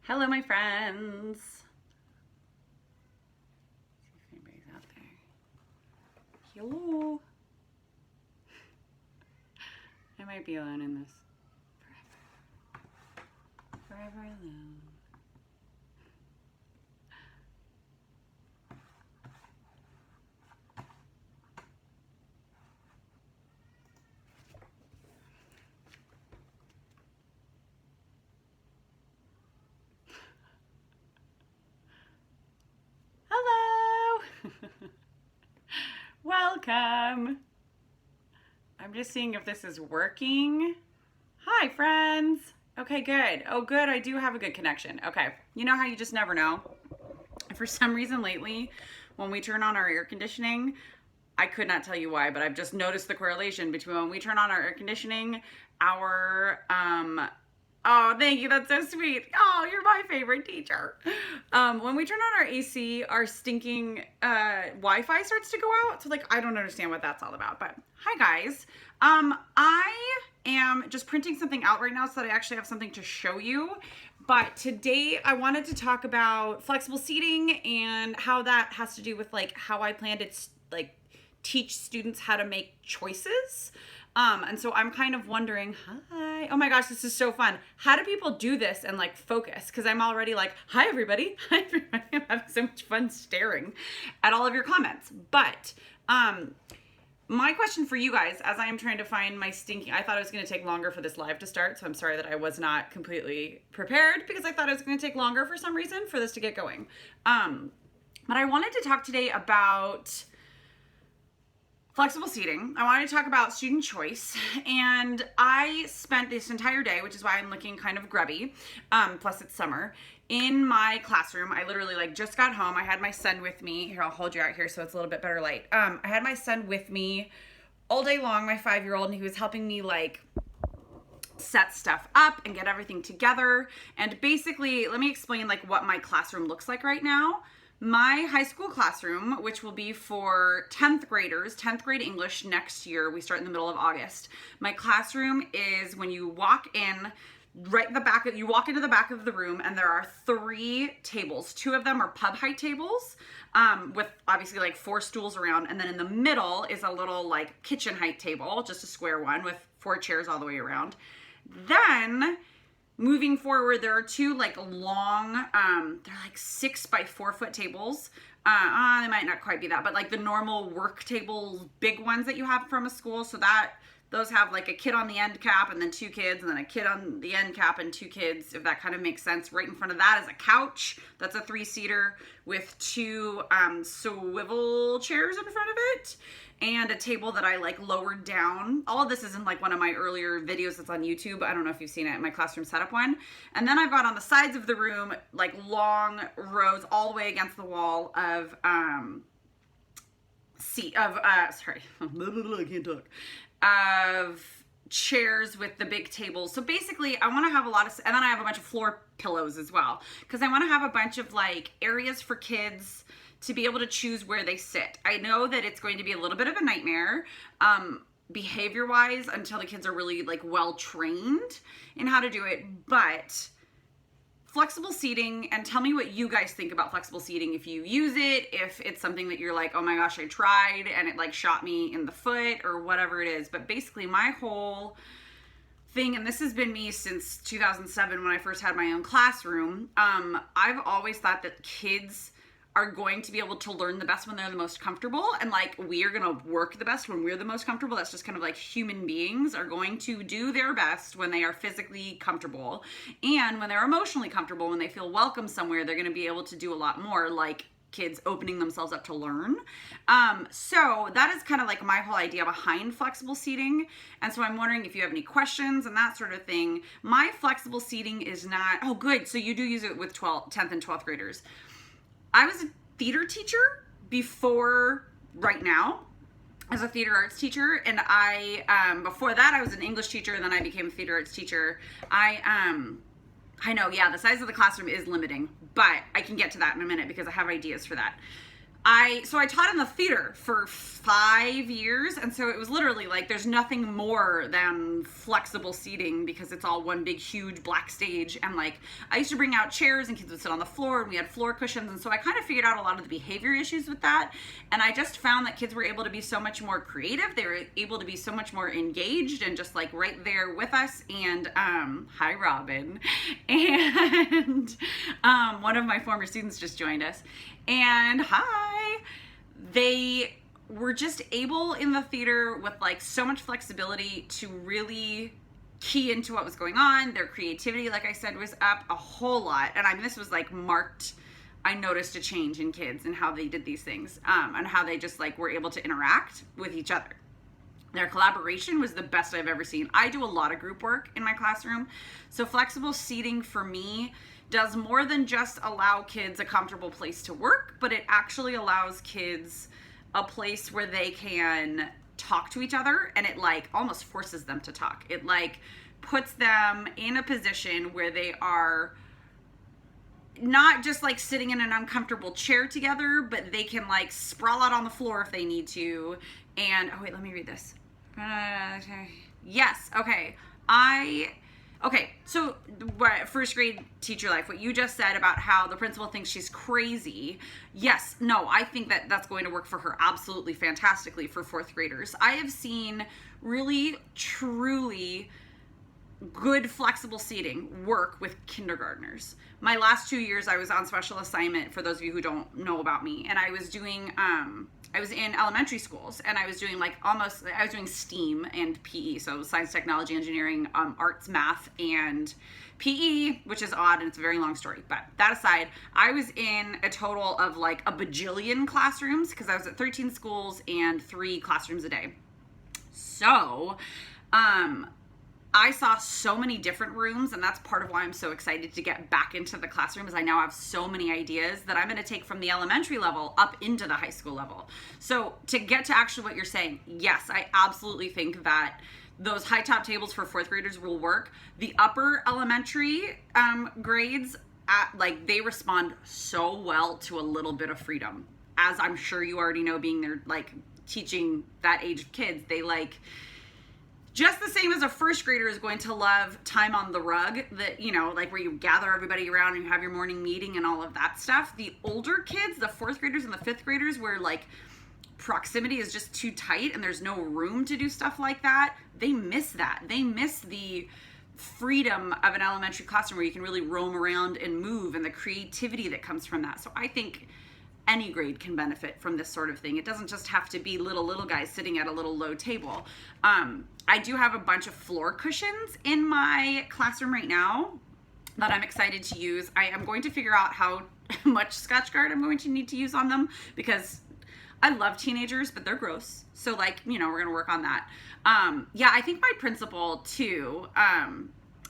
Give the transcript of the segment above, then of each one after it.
Hello, my friends. See if anybody's out there. Hello. I might be alone in this forever. Forever alone. Hello. Welcome. I'm just seeing if this is working. Hi, friends. Okay, good. Oh, good. I do have a good connection. Okay. You know how you just never know? For some reason lately, when we turn on our air conditioning, I could not tell you why, but I've just noticed the correlation between when we turn on our air conditioning, our, oh, thank you. That's so sweet. Oh, you're my favorite teacher. When we turn on our AC, our stinking Wi-Fi starts to go out. So like, I don't understand what that's all about, but hi guys. I am just printing something out right now so that I actually have something to show you. But today I wanted to talk about flexible seating and how that has to do with like how I plan to like teach students how to make choices. And so I'm kind of wondering, hi, oh my gosh, this is so fun. How do people do this and like focus? Cause I'm already like, hi everybody. Hi everybody. I'm having so much fun staring at all of your comments. But, my question for you guys, as I am trying to find my I thought it was going to take longer for this live to start. So I'm sorry that I was not completely prepared because I thought it was going to take longer for some reason for this to get going. But I wanted to talk today about flexible seating. I wanted to talk about student choice, and I spent this entire day, which is why I'm looking kind of grubby, plus it's summer, in my classroom. I literally like just got home. I had my son with me. Here, I'll hold you out here so it's a little bit better light. I had my son with me all day long, my 5-year-old, and he was helping me like set stuff up and get everything together. And basically, let me explain like what my classroom looks like right now. My high school classroom, which will be for 10th graders, 10th grade English next year, we start in the middle of August. My classroom is when you walk in, right in the back, you walk into the back of the room and there are 3 tables. 2 of them are pub height tables with obviously like 4 stools around. And then in the middle is a little like kitchen height table, just a square one with 4 chairs all the way around. Then moving forward, there are 2 like long, they're like 6 by 4 foot tables. They might not quite be that, but like the normal work tables, big ones that you have from a school. So that those have like a kid on the end cap and then 2 kids, and then a kid on the end cap and 2 kids, if that kind of makes sense. Right in front of that is a couch. That's a 3-seater with 2 swivel chairs in front of it, and a table that I like lowered down. All of this is in like one of my earlier videos that's on YouTube. I don't know if you've seen it, my classroom setup one. And then I've got on the sides of the room like long rows all the way against the wall of sorry, I can't talk. Of chairs with the big tables. So basically I want to have a lot of, and then I have a bunch of floor pillows as well, because I want to have a bunch of like areas for kids to be able to choose where they sit. I know that it's going to be a little bit of a nightmare behavior wise until the kids are really like well trained in how to do it, but flexible seating, and tell me what you guys think about flexible seating, if you use it, if it's something that you're like, oh my gosh, I tried and it like shot me in the foot or whatever it is. But basically my whole thing, and this has been me since 2007 when I first had my own classroom, I've always thought that kids are going to be able to learn the best when they're the most comfortable, and like we are going to work the best when we're the most comfortable. That's just kind of like human beings are going to do their best when they are physically comfortable, and when they're emotionally comfortable, when they feel welcome somewhere, they're going to be able to do a lot more, like kids opening themselves up to learn. So that is kind of like my whole idea behind flexible seating. And so I'm wondering if you have any questions and that sort of thing. My flexible seating is not, oh good, so you do use it with 10th and 12th graders. I was a theater teacher before right now as a theater arts teacher, and I before that I was an English teacher, and then I became a theater arts teacher. I know, yeah, the size of the classroom is limiting, but I can get to that in a minute because I have ideas for that. I taught in the theater for 5 years, and so it was literally like there's nothing more than flexible seating because it's all one big huge black stage. And like I used to bring out chairs and kids would sit on the floor, and we had floor cushions, and so I kind of figured out a lot of the behavior issues with that. And I just found that kids were able to be so much more creative. They were able to be so much more engaged and just like right there with us. And hi Robin. And one of my former students just joined us. And hi, they were just able in the theater with like so much flexibility to really key into what was going on. Their creativity, like I said, was up a whole lot. And I mean, this was like marked. I noticed a change in kids and how they did these things, and how they just like were able to interact with each other. Their collaboration was the best I've ever seen. I do a lot of group work in my classroom. So flexible seating for me does more than just allow kids a comfortable place to work, but it actually allows kids a place where they can talk to each other, and it like almost forces them to talk. It like puts them in a position where they are not just like sitting in an uncomfortable chair together, but they can like sprawl out on the floor if they need to. And oh wait, let me read this. Yes, okay, so first grade teacher life, what you just said about how the principal thinks she's crazy. Yes, no, I think that that's going to work for her absolutely fantastically for fourth graders. I have seen really, truly good flexible seating work with kindergartners. My last 2 years I was on special assignment, for those of you who don't know about me, and I was doing I was in elementary schools, and I was doing doing STEAM and PE, so science, technology, engineering, arts, math, and PE, which is odd and it's a very long story. But that aside, I was in a total of like a bajillion classrooms because I was at 13 schools and 3 classrooms a day. So, I saw so many different rooms, and that's part of why I'm so excited to get back into the classroom, is I now have so many ideas that I'm going to take from the elementary level up into the high school level. So to get to actually what you're saying, yes, I absolutely think that those high top tables for fourth graders will work. The upper elementary grades, like they respond so well to a little bit of freedom. As I'm sure you already know, being there, like teaching that age of kids, they like, just the same as a first grader is going to love time on the rug, that, you know, like where you gather everybody around and you have your morning meeting and all of that stuff. The older kids, the fourth graders and the fifth graders, where like proximity is just too tight and there's no room to do stuff like that, they miss that. They miss the freedom of an elementary classroom where you can really roam around and move, and the creativity that comes from that. So I think any grade can benefit from this sort of thing. It doesn't just have to be little guys sitting at a little low table. I do have a bunch of floor cushions in my classroom right now that I'm excited to use. I am going to figure out how much Scotchgard I'm going to need to use on them, because I love teenagers, but they're gross. So like, you know, we're gonna work on that. Yeah, I think my principal too,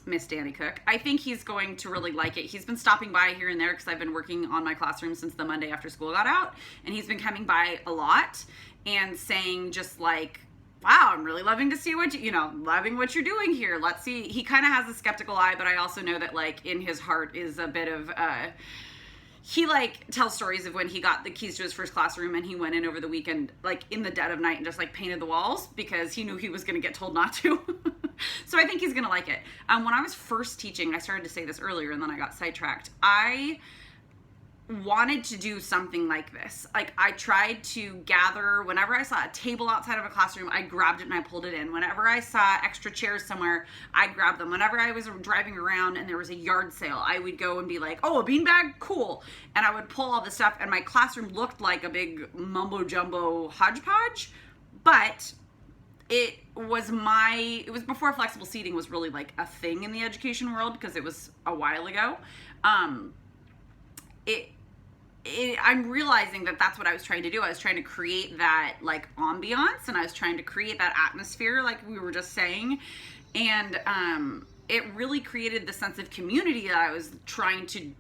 Miss Danny Cook, I think he's going to really like it. He's been stopping by here and there because I've been working on my classroom since the Monday after school got out, and he's been coming by a lot and saying just like, wow, I'm really loving to see what loving what you're doing here. Let's see. He kind of has a skeptical eye, but I also know that like in his heart is a bit of he like tells stories of when he got the keys to his first classroom and he went in over the weekend like in the dead of night and just like painted the walls because he knew he was going to get told not to. So I think he's going to like it. When I was first teaching, I started to say this earlier and then I got sidetracked. I wanted to do something like this. Like I tried to gather, whenever I saw a table outside of a classroom, I grabbed it and I pulled it in. Whenever I saw extra chairs somewhere, I grabbed them. Whenever I was driving around and there was a yard sale, I would go and be like, oh, a beanbag? Cool. And I would pull all this stuff, and my classroom looked like a big mumbo jumbo hodgepodge, but it was before flexible seating was really like a thing in the education world, because it was a while ago. I'm realizing that that's what I was trying to do. I was trying to create that like ambiance, and I was trying to create that atmosphere like we were just saying. And it really created the sense of community that I was trying to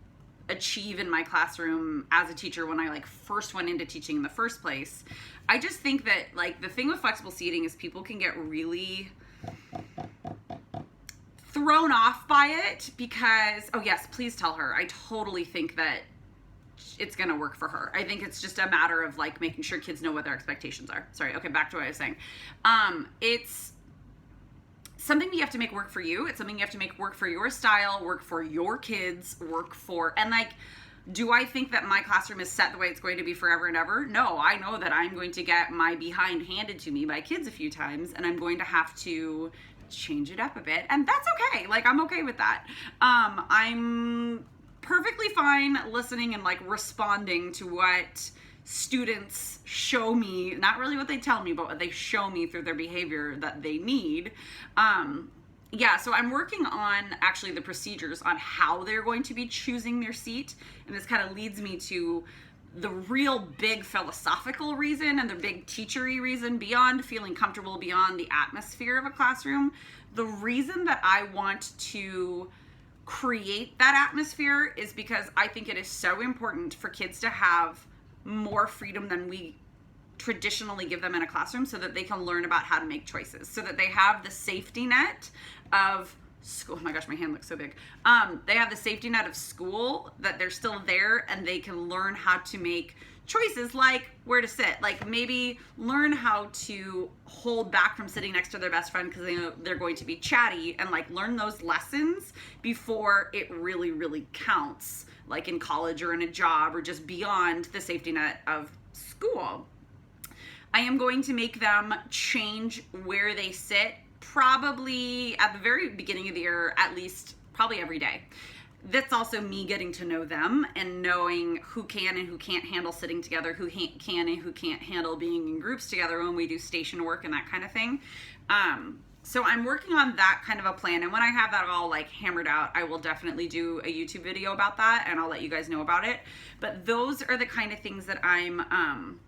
achieve in my classroom as a teacher when I like first went into teaching in the first place. I just think that like the thing with flexible seating is people can get really thrown off by it because, oh yes, please tell her. I totally think that it's going to work for her. I think it's just a matter of like making sure kids know what their expectations are. Sorry. Okay. Back to what I was saying. It's something you have to make work for you. It's something you have to make work for your style, work for your kids, and like, do I think that my classroom is set the way it's going to be forever and ever? No, I know that I'm going to get my behind handed to me by kids a few times, and I'm going to have to change it up a bit, and that's okay. Like, I'm okay with that. I'm perfectly fine listening and like responding to what students show me, not really what they tell me, but what they show me through their behavior that they need. Yeah, so I'm working on actually the procedures on how they're going to be choosing their seat. And this kind of leads me to the real big philosophical reason and the big teachery reason beyond feeling comfortable, beyond the atmosphere of a classroom. The reason that I want to create that atmosphere is because I think it is so important for kids to have more freedom than we traditionally give them in a classroom, so that they can learn about how to make choices, so that they have the safety net of school. Oh my gosh, my hand looks so big. They have the safety net of school, that they're still there and they can learn how to make choices, like where to sit, like maybe learn how to hold back from sitting next to their best friend because they know they're going to be chatty, and like learn those lessons before it really, really counts, like in college or in a job or just beyond the safety net of school. I am going to make them change where they sit probably at the very beginning of the year, at least probably every day. That's also me getting to know them and knowing who can and who can't handle sitting together, who can and who can't handle being in groups together when we do station work and that kind of thing. So I'm working on that kind of a plan, and when I have that all like hammered out, I will definitely do a YouTube video about that, and I'll let you guys know about it. But those are the kind of things that I'm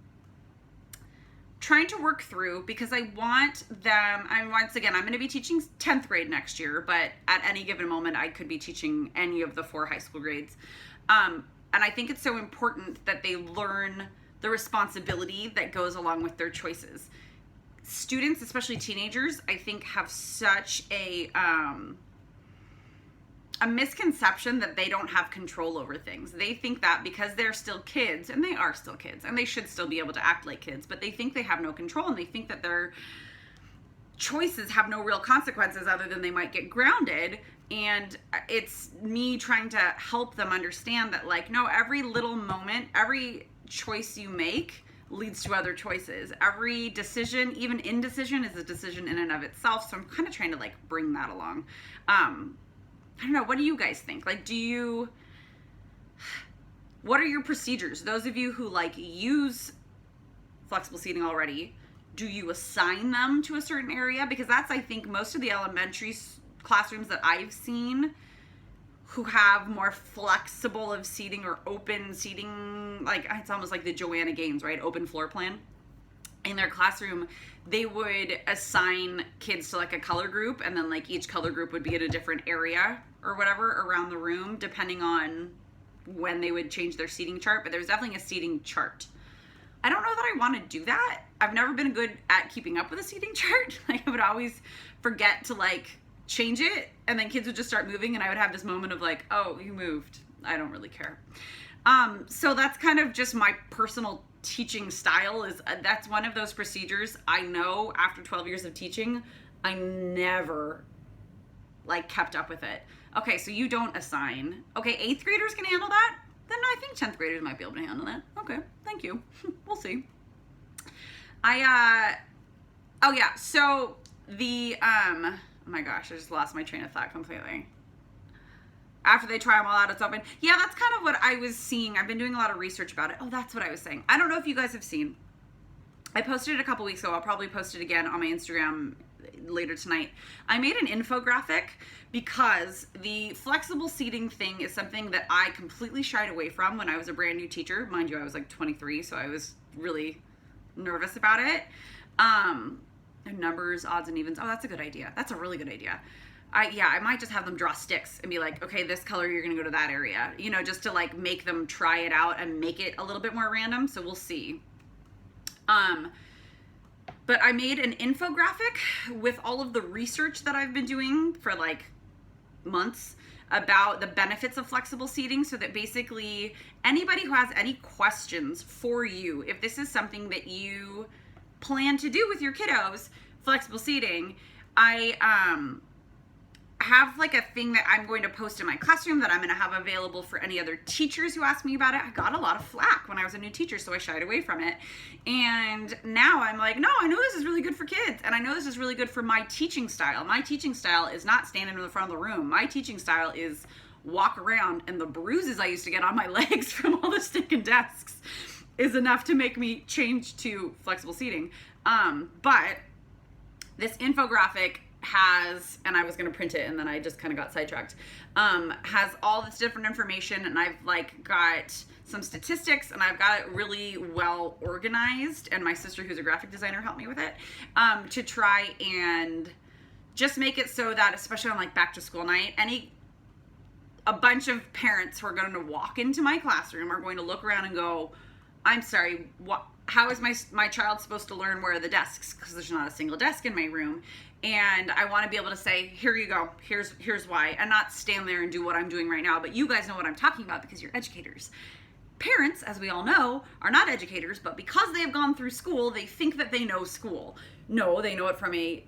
trying to work through, because I want them, once again, I'm going to be teaching 10th grade next year, but at any given moment, I could be teaching any of the 4 high school grades. And I think it's so important that they learn the responsibility that goes along with their choices. Students, especially teenagers, I think have such a misconception that they don't have control over things. They think that because they're still kids, and they are still kids, and they should still be able to act like kids, but they think they have no control, and they think that their choices have no real consequences other than they might get grounded. And it's me trying to help them understand that, like, no, every little moment, every choice you make leads to other choices. Every decision, even indecision, is a decision in and of itself. So I'm kind of trying to like bring that along. I don't know, what do you guys think? Like, what are your procedures? Those of you who like use flexible seating already, do you assign them to a certain area? Because that's, I think, most of the elementary classrooms that I've seen who have more flexible of seating or open seating, like it's almost like the Joanna Gaines, right? Open floor plan. In their classroom, they would assign kids to like a color group, and then like each color group would be at a different area or whatever around the room, depending on when they would change their seating chart. But there's definitely a seating chart. I don't know that I want to do that. I've never been good at keeping up with a seating chart. Like, I would always forget to like change it, and then kids would just start moving, and I would have this moment of like, oh, you moved. I don't really care. So that's kind of just my personal teaching style. Is that's one of those procedures I know after 12 years of teaching, I never like kept up with it. Okay, so you don't assign. Okay, 8th graders can handle that? Then I think 10th graders might be able to handle that. Okay, thank you. We'll see. Oh yeah, so the, oh my gosh, I just lost my train of thought completely. After they try them all out, it's open. Yeah, that's kind of what I was seeing. I've been doing a lot of research about it. Oh, that's what I was saying. I don't know if you guys have seen. I posted it a couple weeks ago. I'll probably post it again on my Instagram later tonight. I made an infographic because the flexible seating thing is something that I completely shied away from when I was a brand new teacher. Mind you, I was like 23, so I was really nervous about it. Numbers, odds and evens. Oh, that's a good idea. That's a really good idea. I might just have them draw sticks and be like, okay, this color, you're going to go to that area, you know, just to like make them try it out and make it a little bit more random. So we'll see. But I made an infographic with all of the research that I've been doing for like months about the benefits of flexible seating, so that basically anybody who has any questions for you, if this is something that you plan to do with your kiddos, flexible seating, I have like a thing that I'm going to post in my classroom that I'm going to have available for any other teachers who ask me about it. I got a lot of flack when I was a new teacher, so I shied away from it. And now I'm like, no, I know this is really good for kids, and I know this is really good for my teaching style. My teaching style is not standing in the front of the room. My teaching style is walk around, and the bruises I used to get on my legs from all the stinking desks is enough to make me change to flexible seating. But this infographic has, and I was going to print it and then I just kind of got sidetracked, has all this different information, and I've like got some statistics, and I've got it really well organized, and my sister, who's a graphic designer, helped me with it, to try and just make it so that, especially on like back to school night, a bunch of parents who are going to walk into my classroom are going to look around and go, I'm sorry, how is my child supposed to learn where are the desks? Because there's not a single desk in my room. And I want to be able to say, here you go, here's why, and not stand there and do what I'm doing right now, but you guys know what I'm talking about because you're educators. Parents, as we all know, are not educators, but because they have gone through school, they think that they know school. No, they know it from a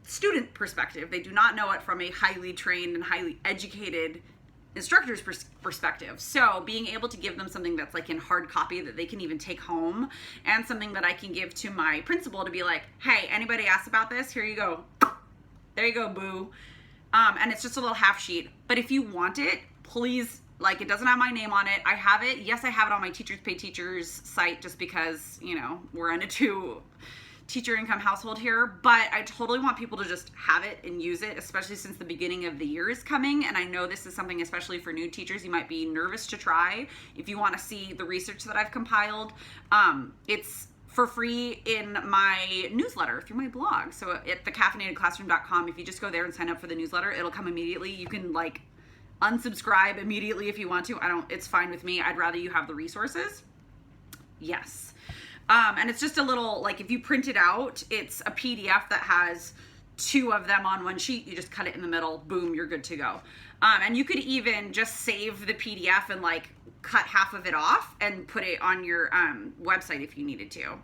student perspective. They do not know it from a highly trained and highly educated instructor's perspective. So being able to give them something that's like in hard copy that they can even take home, and something that I can give to my principal to be like, hey, anybody asks about this, here you go. There you go, boo. And it's just a little half sheet. But if you want it, please, like, it doesn't have my name on it. I have it. Yes, I have it on my Teachers Pay Teachers site just because, you know, we're in a two-teacher income household here, but I totally want people to just have it and use it, especially since the beginning of the year is coming. And I know this is something, especially for new teachers, you might be nervous to try. If you want to see the research that I've compiled, it's for free in my newsletter through my blog. So at thecaffeinatedclassroom.com, if you just go there and sign up for the newsletter, it'll come immediately. You can like unsubscribe immediately if you want to. It's fine with me. I'd rather you have the resources. Yes. And it's just a little, like, if you print it out, it's a PDF that has 2 of them on one sheet. You just cut it in the middle, boom, you're good to go. And you could even just save the PDF and like cut half of it off and put it on your website if you needed to.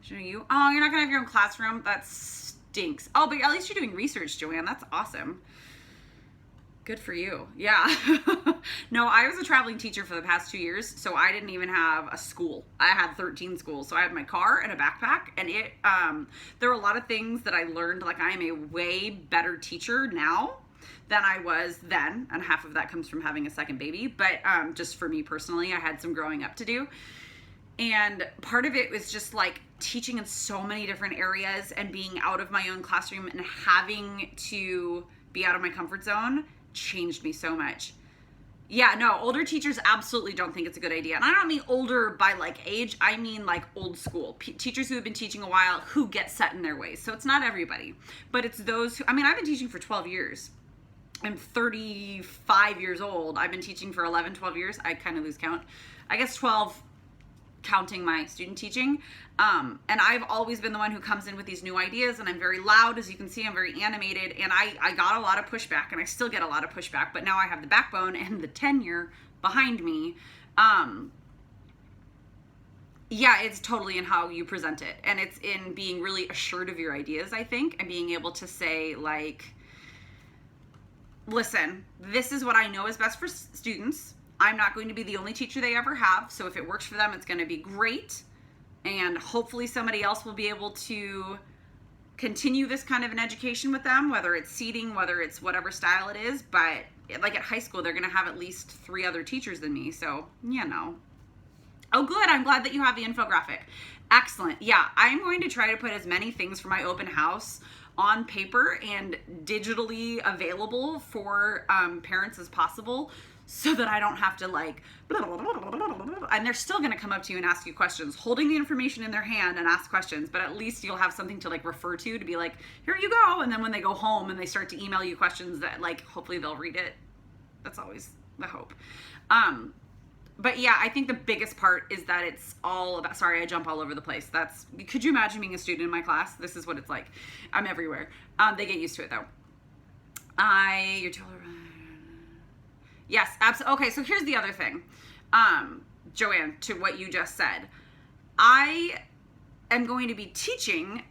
Show you. Oh, you're not gonna have your own classroom? That stinks. Oh, but at least you're doing research, Joanne. That's awesome. Good for you. Yeah. No, I was a traveling teacher for the past 2 years, so I didn't even have a school. I had 13 schools. So I had my car and a backpack, and there were a lot of things that I learned. Like, I am a way better teacher now than I was then, and half of that comes from having a second baby. But just for me personally, I had some growing up to do. And part of it was just like teaching in so many different areas and being out of my own classroom and having to be out of my comfort zone changed me so much. Yeah, no, older teachers absolutely don't think it's a good idea. And I don't mean older by like age, I mean like old school. Teachers who have been teaching a while who get set in their ways. So it's not everybody, but it's those who, I've been teaching for 12 years. I'm 35 years old. I've been teaching for 11, 12 years. I kind of lose count. I guess 12 counting my student teaching. And I've always been the one who comes in with these new ideas, and I'm very loud. As you can see, I'm very animated, and I got a lot of pushback, and I still get a lot of pushback, but now I have the backbone and the tenure behind me. Yeah, it's totally in how you present it, and it's in being really assured of your ideas, I think, and being able to say, like, listen, this is what I know is best for students. I'm not going to be the only teacher they ever have, so if it works for them, it's going to be great. And hopefully somebody else will be able to continue this kind of an education with them, whether it's seating, whether it's whatever style it is. But like at high school, they're going to have at least 3 other teachers than me. So, you know. Oh, good. I'm glad that you have the infographic. Excellent. Yeah, I'm going to try to put as many things for my open house on paper and digitally available for parents as possible, so that I don't have to like, blah, blah, blah, blah, blah, blah. And they're still going to come up to you and ask you questions, holding the information in their hand and ask questions, but at least you'll have something to like refer to be like, here you go. And then when they go home and they start to email you questions that like, hopefully they'll read it. That's always the hope. But yeah, I think the biggest part is that it's all about, sorry, I jump all over the place. Could you imagine being a student in my class? This is what it's like. I'm everywhere. They get used to it though. You're totally right. Yes, absolutely. Okay, so here's the other thing. Joanne, to what you just said. I am going to be teaching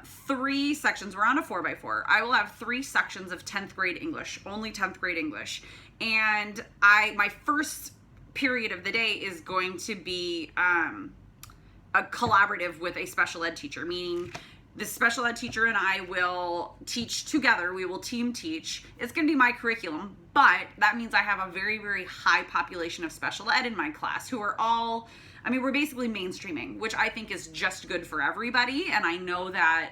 3 sections. We're on a 4x4. I will have 3 sections of 10th grade English, only 10th grade English. And my first period of the day is going to be a collaborative with a special ed teacher, meaning the special ed teacher and I will teach together. We will team teach. It's going to be my curriculum, but that means I have a very, very high population of special ed in my class who are all, I mean, we're basically mainstreaming, which I think is just good for everybody. And I know that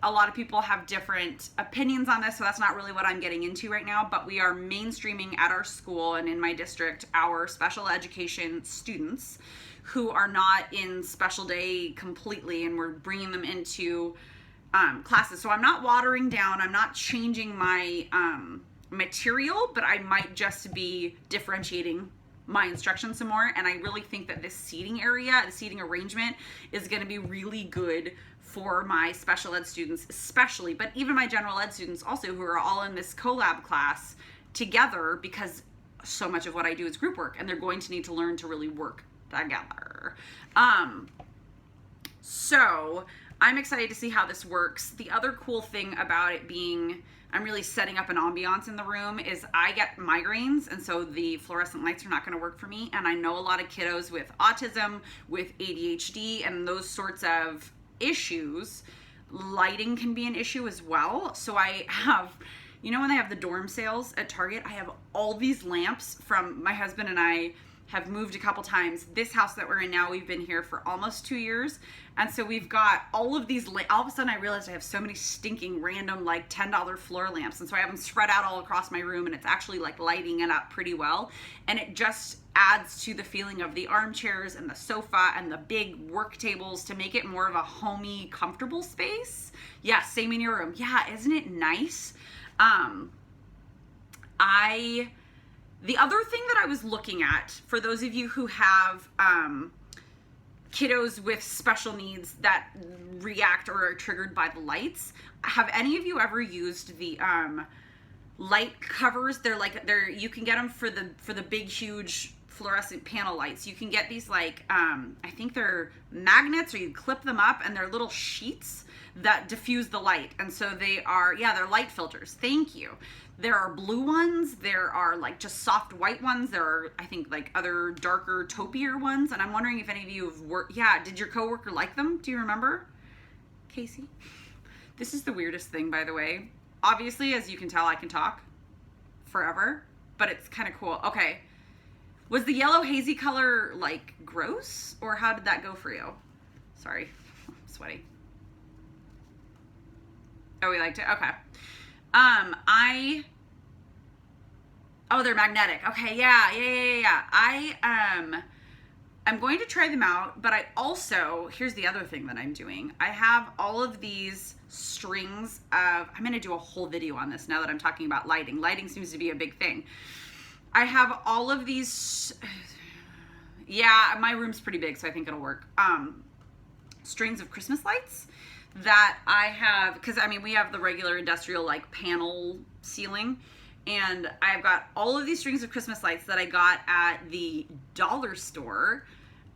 a lot of people have different opinions on this, so that's not really what I'm getting into right now, but we are mainstreaming at our school and in my district our special education students who are not in special day completely, and we're bringing them into classes. So I'm not watering down, I'm not changing my material, but I might just be differentiating my instruction some more. And I really think that this seating area, the seating arrangement, is going to be really good for my special ed students especially, but even my general ed students also, who are all in this collab class together, because so much of what I do is group work and they're going to need to learn to really work together. So I'm excited to see how this works. The other cool thing about it being, I'm really setting up an ambiance in the room, is I get migraines, and so the fluorescent lights are not going to work for me. And I know a lot of kiddos with autism, with ADHD, and those sorts of issues. Lighting can be an issue as well. So I have, you know, when they have the dorm sales at Target, I have all these lamps from my husband and I have moved a couple times. This house that we're in now, we've been here for almost 2 years. And so we've got all of these, all of a sudden I realized I have so many stinking random like $10 floor lamps. And so I have them spread out all across my room, and it's actually like lighting it up pretty well. And it just adds to the feeling of the armchairs and the sofa and the big work tables to make it more of a homey, comfortable space. Yeah, same in your room. Yeah, isn't it nice? The other thing that I was looking at, for those of you who have kiddos with special needs that react or are triggered by the lights, have any of you ever used the light covers? They're you can get them for the big huge fluorescent panel lights. You can get these like I think they're magnets, or you clip them up, and they're little sheets that diffuse the light. And so they are, yeah, they're light filters. Thank you. There are blue ones, there are like just soft white ones, there are, I think, like other darker taupier ones. And I'm wondering if any of you have worked, yeah, did your coworker like them? Do you remember? Casey? This is the weirdest thing, by the way. Obviously, as you can tell, I can talk forever, but it's kind of cool. Okay. Was the yellow hazy color like gross, or how did that go for you? Sorry, I'm sweaty. Oh, we liked it? Okay. Oh, they're magnetic. Okay, yeah. I'm going to try them out, but I also, here's the other thing that I'm doing. I have all of these strings of, I'm going to do a whole video on this now that I'm talking about lighting. Lighting seems to be a big thing. I have all of these, yeah, my room's pretty big, so I think it'll work. Strings of Christmas lights that I have, because I mean, we have the regular industrial like panel ceiling, and I've got all of these strings of Christmas lights that I got at the dollar store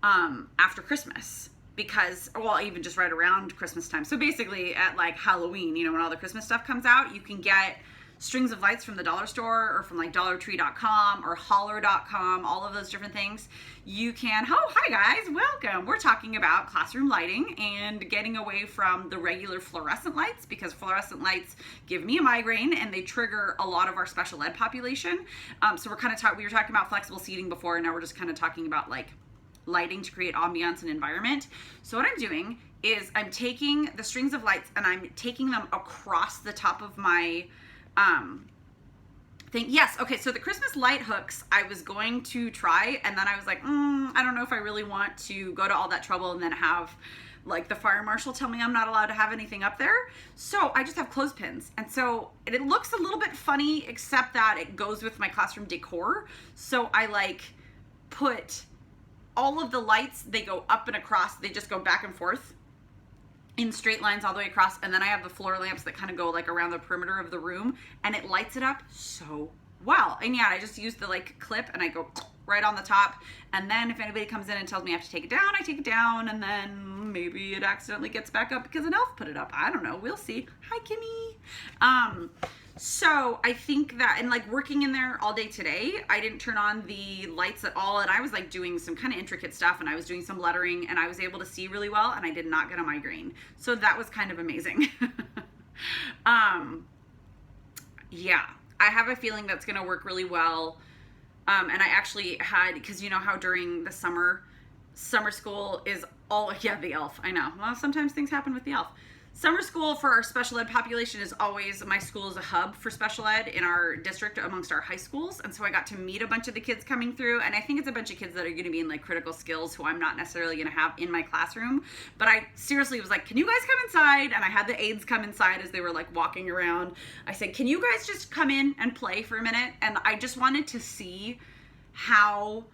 after Christmas, because, well, even just right around Christmas time. So basically at like Halloween, you know, when all the Christmas stuff comes out, you can get strings of lights from the dollar store, or from like dollartree.com or holler.com, all of those different things. You can, oh, hi guys, welcome. We're talking about classroom lighting and getting away from the regular fluorescent lights, because fluorescent lights give me a migraine and they trigger a lot of our special ed population. So we're kind of we were talking about flexible seating before, and now we're just kind of talking about like lighting to create ambiance and environment. So what I'm doing is I'm taking the strings of lights and I'm taking them across the top of my thing. Yes, okay, so the Christmas light hooks I was going to try, and then I was like, I don't know if I really want to go to all that trouble and then have like the fire marshal tell me I'm not allowed to have anything up there. So I just have clothespins. And so it looks a little bit funny, except that it goes with my classroom decor. So I like put all of the lights, they go up and across, they just go back and forth. in straight lines all the way across, and then I have the floor lamps that kind of go like around the perimeter of the room, and it lights it up so well. And yeah, I just use the like clip and I go right on the top, and then if anybody comes in and tells me I have to take it down, I take it down, and then maybe it accidentally gets back up because an elf put it up. I don't know, we'll see. Hi, Kimmy. So I think that, and like working in there all day today, I didn't turn on the lights at all, and I was like doing some kind of intricate stuff, and I was doing some lettering, and I was able to see really well, and I did not get a migraine. So that was kind of amazing. Yeah, I have a feeling that's gonna work really well. And I actually had, because you know how during the summer school is all, yeah, the elf, I know. Well, sometimes things happen with the elf. Summer school for our special ed population is always, my school is a hub for special ed in our district amongst our high schools. And so I got to meet a bunch of the kids coming through, and I think it's a bunch of kids that are gonna be in like critical skills who I'm not necessarily gonna have in my classroom. But I seriously was like, can you guys come inside? And I had the aides come inside as they were like walking around. I said, can you guys just come in and play for a minute? And I just wanted to see how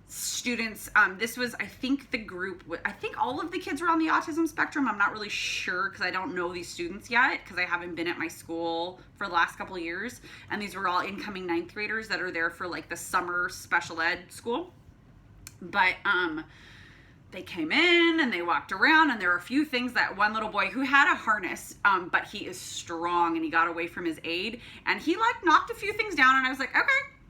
students, this was, I think the group, I think all of the kids were on the autism spectrum. I'm not really sure because I don't know these students yet because I haven't been at my school for the last couple of years. And these were all incoming 9th graders that are there for like the summer special ed school. But they came in and they walked around, and there were a few things that one little boy who had a harness, but he is strong and he got away from his aide, and he like knocked a few things down, and I was like, okay,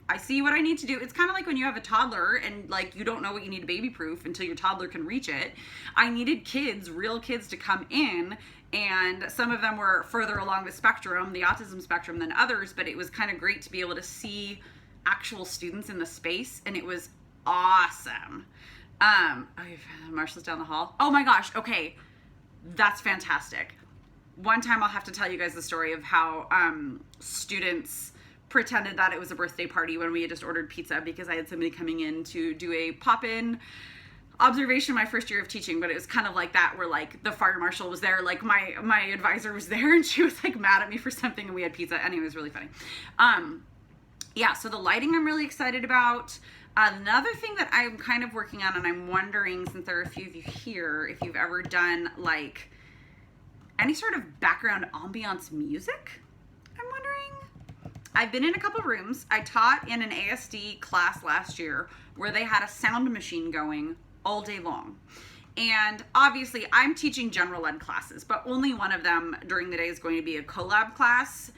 I see what I need to do. It's kind of like when you have a toddler and like you don't know what you need to baby proof until your toddler can reach it. I needed kids, real kids, to come in, and some of them were further along the spectrum, the autism spectrum, than others, but it was kind of great to be able to see actual students in the space, and it was awesome. Oh, Marshall's down the hall. Oh my gosh, okay, that's fantastic. One time I'll have to tell you guys the story of how students pretended that it was a birthday party when we had just ordered pizza because I had somebody coming in to do a pop-in observation my first year of teaching. But it was kind of like that, where like the fire marshal was there, like my advisor was there, and she was like mad at me for something, and we had pizza. Anyway, it was really funny. Yeah, so the lighting I'm really excited about. Another thing that I'm kind of working on, and I'm wondering, since there are a few of you here, if you've ever done like any sort of background ambiance music. I'm wondering. I've been in a couple rooms. I taught in an ASD class last year where they had a sound machine going all day long. And obviously I'm teaching general ed classes, but only one of them during the day is going to be a collab class.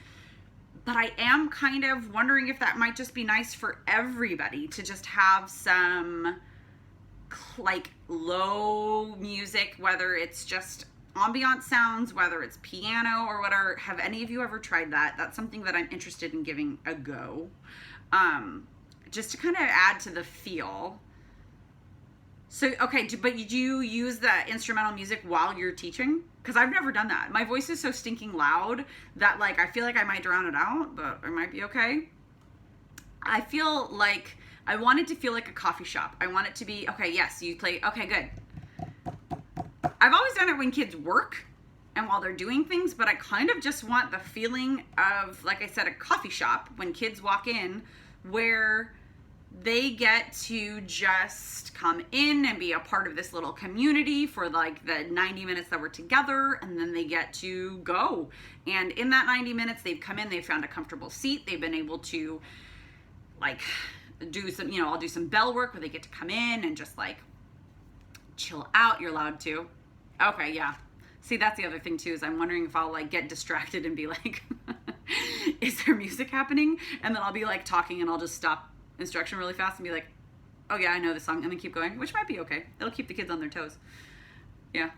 But I am kind of wondering if that might just be nice for everybody to just have some like low music, whether it's just ambient sounds, whether it's piano or whatever. Have any of you ever tried that? That's something that I'm interested in giving a go. Just to kind of add to the feel. So, okay, but do you use the instrumental music while you're teaching? Because I've never done that. My voice is so stinking loud that like I feel like I might drown it out, but it might be okay. I feel like I want it to feel like a coffee shop. I want it to be, okay, yes, you play, okay, good. I've always done it when kids work and while they're doing things, but I kind of just want the feeling of, like I said, a coffee shop when kids walk in, where they get to just come in and be a part of this little community for like the 90 minutes that we're together, and then they get to go. And in that 90 minutes, they've come in, they've found a comfortable seat, they've been able to like do some, I'll do some bell work where they get to come in and just like chill out. You're allowed to. Okay, yeah. See, that's the other thing too, is I'm wondering if I'll like get distracted and be like, is there music happening? And then I'll be like talking and I'll just stop instruction really fast and be like, oh yeah, I know this song, and then keep going, which might be okay. It'll keep the kids on their toes. Yeah,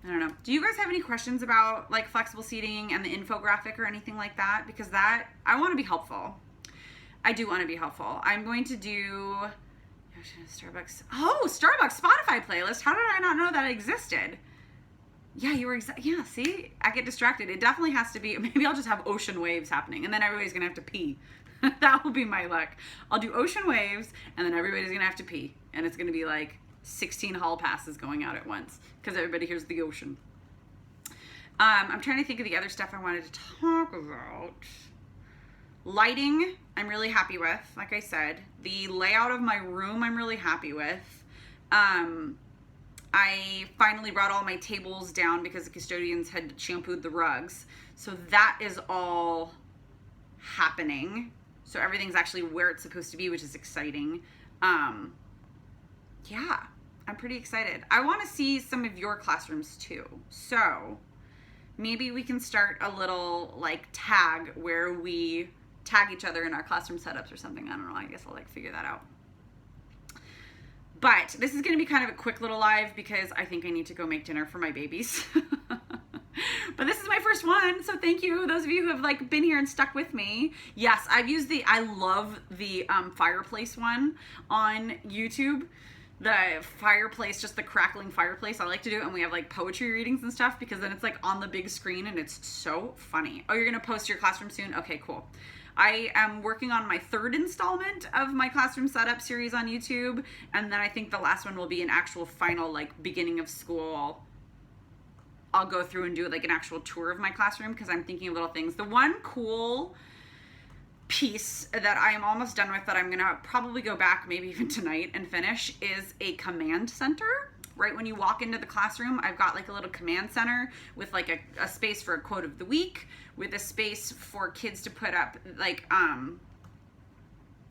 I don't know. Do you guys have any questions about like flexible seating and the infographic or anything like that? Because that, I want to be helpful. I do want to be helpful. I'm going to do Starbucks. Oh, Starbucks Spotify playlist. How did I not know that existed? Yeah, you were yeah, see? I get distracted. It definitely has to be, maybe I'll just have ocean waves happening and then everybody's going to have to pee. That will be my luck. I'll do ocean waves and then everybody's going to have to pee. And it's going to be like 16 hall passes going out at once because everybody hears the ocean. I'm trying to think of the other stuff I wanted to talk about. Lighting, I'm really happy with, like I said. The layout of my room, I'm really happy with. I finally brought all my tables down because the custodians had shampooed the rugs. So that is all happening. So everything's actually where it's supposed to be, which is exciting. Yeah, I'm pretty excited. I want to see some of your classrooms too. So maybe we can start a little like tag where we tag each other in our classroom setups or something. I don't know. I guess I'll like figure that out. But this is going to be kind of a quick little live because I think I need to go make dinner for my babies. But this is my first one, so thank you, those of you who have like been here and stuck with me. Yes, I've used I love the fireplace one on YouTube. The fireplace, just the crackling fireplace. I like to do it, and we have like poetry readings and stuff because then it's like on the big screen and it's so funny. Oh, you're gonna post your classroom soon? Okay, cool. I am working on my third installment of my classroom setup series on YouTube, and then I think the last one will be an actual final like beginning of school. I'll go through and do like an actual tour of my classroom because I'm thinking of little things. The one cool piece that I am almost done with that I'm gonna probably go back maybe even tonight and finish is a command center. Right when you walk into the classroom, I've got like a little command center with like a space for a quote of the week, with a space for kids to put up like,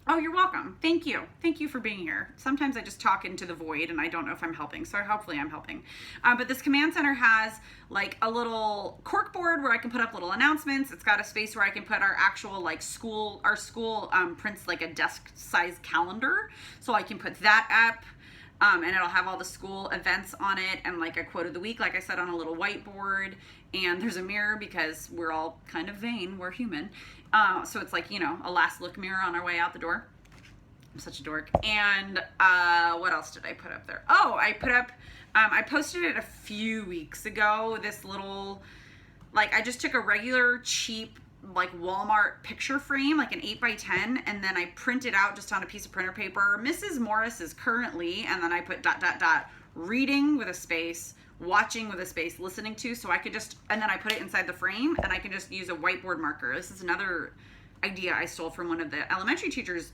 oh, you're welcome. Thank you. Thank you for being here. Sometimes I just talk into the void and I don't know if I'm helping, so hopefully I'm helping. But this command center has like a little cork board where I can put up little announcements. It's got a space where I can put our actual like our school prints like a desk size calendar. So I can put that up. And it'll have all the school events on it and like a quote of the week, like I said, on a little whiteboard. And there's a mirror because we're all kind of vain. We're human. So it's like, you know, a last look mirror on our way out the door. I'm such a dork. And what else did I put up there? Oh, I put up, I posted it a few weeks ago. This little, like, I just took a regular cheap like Walmart picture frame, like an 8x10, and then I printed out just on a piece of printer paper, Mrs. Morris is currently, and then I put ... reading with a space, watching with a space, listening to, so I could just, and then I put it inside the frame and I can just use a whiteboard marker. This is another idea I stole from one of the elementary teachers,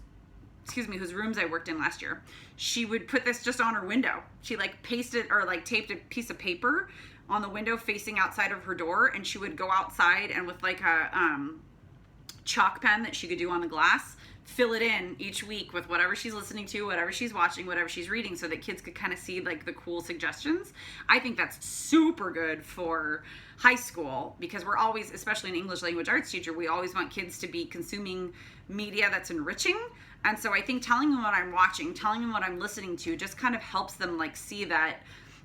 whose rooms I worked in last year. She would put this just on her window. She like pasted or like taped a piece of paper on the window facing outside of her door, and she would go outside and with like a chalk pen that she could do on the glass, fill it in each week with whatever she's listening to, whatever she's watching, whatever she's reading, so that kids could kind of see like the cool suggestions. I think that's super good for high school because we're always, especially an English language arts teacher, we always want kids to be consuming media that's enriching. And so I think telling them what I'm watching, telling them what I'm listening to just kind of helps them like see that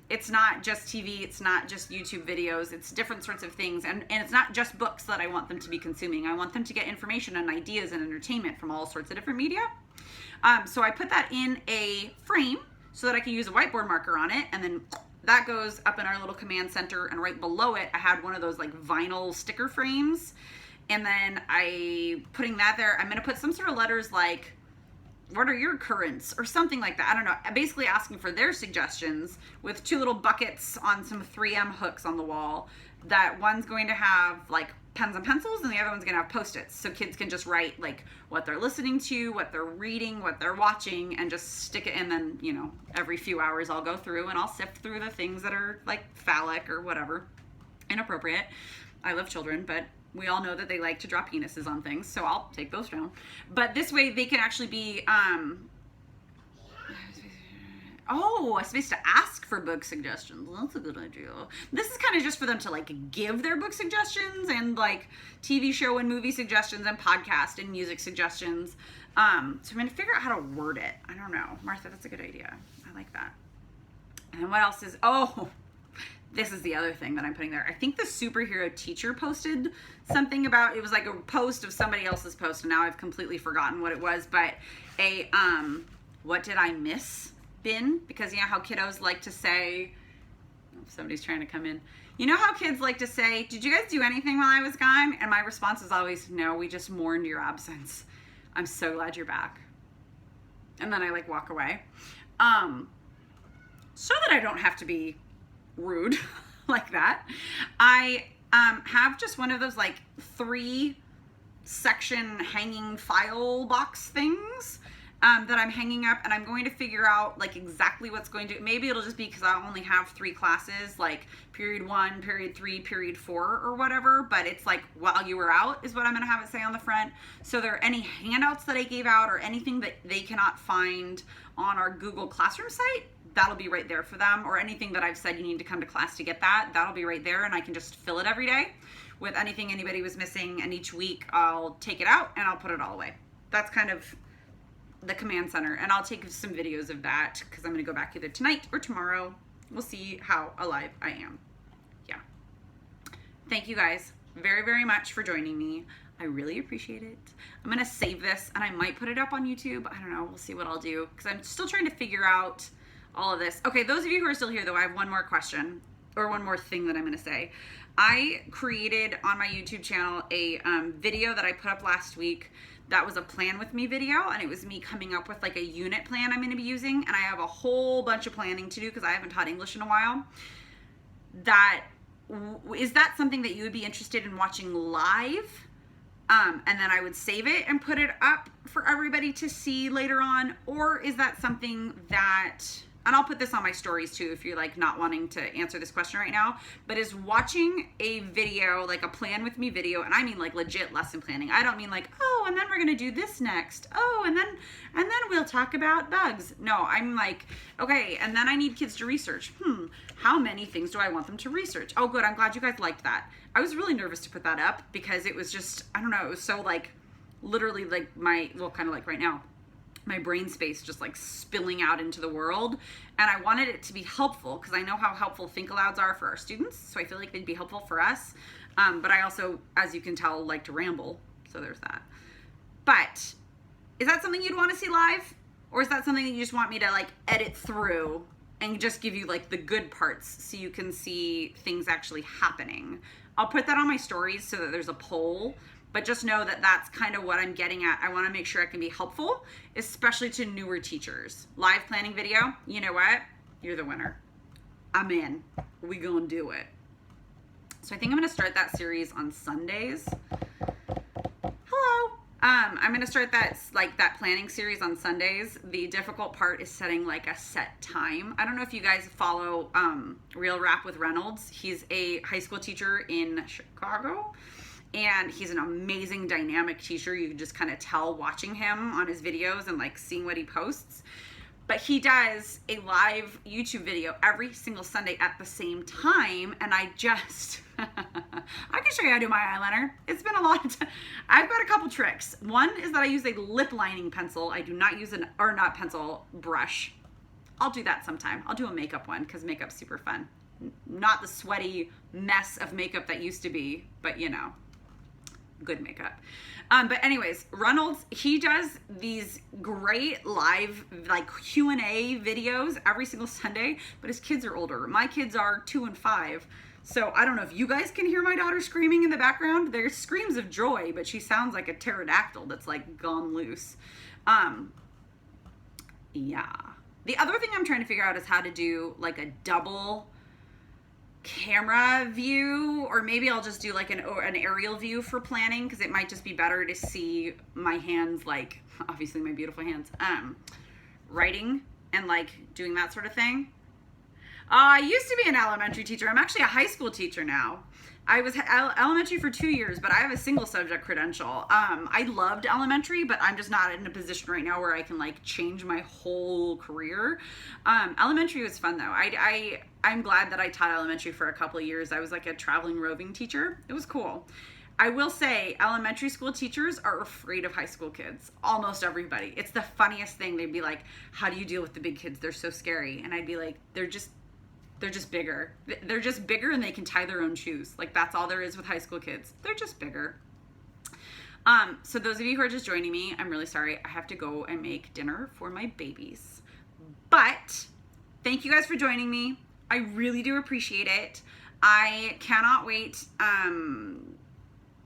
it's not just TV, it's not just YouTube videos, it's different sorts of things. And it's not just books that I want them to be consuming. I want them to get information and ideas and entertainment from all sorts of different media. So I put that in a frame so that I can use a whiteboard marker on it. And then that goes up in our little command center. And right below it, I had one of those like vinyl sticker frames. And then putting that there, I'm going to put some sort of letters like, what are your currents or something like that. I don't know. Basically asking for their suggestions with two little buckets on some 3M hooks on the wall. That one's going to have like pens and pencils and the other one's going to have Post-its. So kids can just write like what they're listening to, what they're reading, what they're watching, and just stick it in. Then, you know, every few hours I'll go through and I'll sift through the things that are like phallic or whatever, inappropriate. I love children, but we all know that they like to draw penises on things, so I'll take those down. But this way they can actually be, a space to ask for book suggestions. That's a good idea. This is kind of just for them to like give their book suggestions and like TV show and movie suggestions and podcast and music suggestions. So I'm going to figure out how to word it. I don't know. Martha, that's a good idea. I like that. And then what else is, this is the other thing that I'm putting there. I think the superhero teacher posted something about, it was like a post of somebody else's post, and now I've completely forgotten what it was, but a, what did I miss bin? Because you know how kiddos like to say, somebody's trying to come in. You know how kids like to say, did you guys do anything while I was gone? And my response is always, no, we just mourned your absence. I'm so glad you're back. And then I like walk away. So that I don't have to be rude like that, I have just one of those like 3 section hanging file box things that I'm hanging up, and I'm going to figure out like exactly what's going to, maybe it'll just be because I only have 3 classes, like period 1, period 3, period 4 or whatever, but it's like while you were out is what I'm going to have it say on the front. So there are any handouts that I gave out or anything that they cannot find on our Google Classroom site, that'll be right there for them, or anything that I've said you need to come to class to get that, that'll be right there, and I can just fill it every day with anything anybody was missing, and each week I'll take it out and I'll put it all away. That's kind of the command center, and I'll take some videos of that because I'm going to go back either tonight or tomorrow. We'll see how alive I am. Yeah. Thank you guys very, very much for joining me. I really appreciate it. I'm going to save this, and I might put it up on YouTube. I don't know. We'll see what I'll do because I'm still trying to figure out all of this. Okay, those of you who are still here, though, I have one more question, or one more thing that I'm going to say. I created on my YouTube channel a video that I put up last week that was a plan with me video, and it was me coming up with like a unit plan I'm going to be using, and I have a whole bunch of planning to do because I haven't taught English in a while. Is that something that you would be interested in watching live? And then I would save it and put it up for everybody to see later on, or is that something that, and I'll put this on my stories too if you're like not wanting to answer this question right now, but is watching a video, like a plan with me video, and I mean like legit lesson planning. I don't mean like, oh, and then we're gonna do this next. Oh, and then we'll talk about bugs. No, I'm like, okay, and then I need kids to research. How many things do I want them to research? Oh, good, I'm glad you guys liked that. I was really nervous to put that up because it was just, I don't know, it was so like, literally like well, kind of like right now, my brain space just like spilling out into the world, and I wanted it to be helpful because I know how helpful Think Alouds are for our students, so I feel like they'd be helpful for us, but I also, as you can tell, like to ramble, so there's that. But is that something you'd want to see live, or is that something that you just want me to like edit through and just give you like the good parts so you can see things actually happening? I'll put that on my stories so that there's a poll. But just know that that's kind of what I'm getting at. I want to make sure I can be helpful, especially to newer teachers. Live planning video, you know what? You're the winner. I'm in. We gonna do it. So I think I'm gonna start that series on Sundays. Hello. I'm gonna start that planning series on Sundays. The difficult part is setting like a set time. I don't know if you guys follow Real Rap with Reynolds. He's a high school teacher in Chicago. And he's an amazing dynamic teacher. You can just kind of tell watching him on his videos and like seeing what he posts. But he does a live YouTube video every single Sunday at the same time. And I just, I can show you how to do my eyeliner. It's been a lot of time. I've got a couple tricks. One is that I use a lip lining pencil. I do not use brush. I'll do that sometime. I'll do a makeup one because makeup's super fun. Not the sweaty mess of makeup that used to be, but you know. Good makeup. But anyways, Reynolds, he does these great live like Q&A videos every single Sunday, but his kids are older. My kids are 2 and 5. So I don't know if you guys can hear my daughter screaming in the background. There's screams of joy, but she sounds like a pterodactyl that's like gone loose. Yeah. The other thing I'm trying to figure out is how to do like a double camera view, or maybe I'll just do like an aerial view for planning because it might just be better to see my hands, like obviously my beautiful hands, writing and like doing that sort of thing. I used to be an elementary teacher. I'm actually a high school teacher now. I was elementary for 2 years, but I have a single subject credential. I loved elementary, but I'm just not in a position right now where I can like change my whole career. Elementary was fun though. I'm glad that I taught elementary for a couple of years. I was like a traveling roving teacher. It was cool. I will say elementary school teachers are afraid of high school kids. Almost everybody. It's the funniest thing. They'd be like, how do you deal with the big kids? They're so scary. And I'd be like, they're just bigger. They're just bigger and they can tie their own shoes. Like that's all there is with high school kids. They're just bigger. So those of you who are just joining me, I'm really sorry. I have to go and make dinner for my babies. But thank you guys for joining me. I really do appreciate it. I cannot wait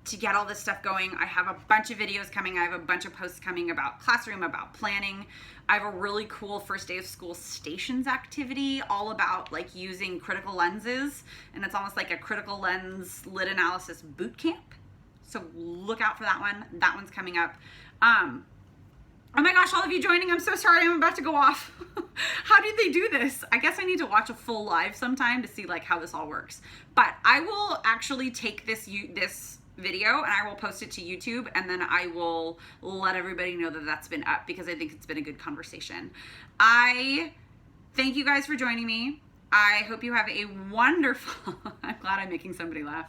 to get all this stuff going. I have a bunch of videos coming. I have a bunch of posts coming about classroom, about planning. I have a really cool first day of school stations activity all about like using critical lenses, and it's almost like a critical lens lit analysis boot camp. So look out for that one. That one's coming up. Oh my gosh, gosh, all of you joining, I'm so sorry, I'm about to go off. How did they do this? I guess I need to watch a full live sometime to see like how this all works. But I will actually take this video and I will post it to YouTube, and then I will let everybody know that that's been up, because I think it's been a good conversation. I thank you guys for joining me. I hope you have a wonderful, I'm glad I'm making somebody laugh.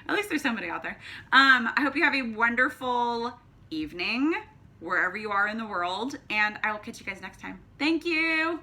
At least there's somebody out there. I hope you have a wonderful evening wherever you are in the world, and I will catch you guys next time. Thank you.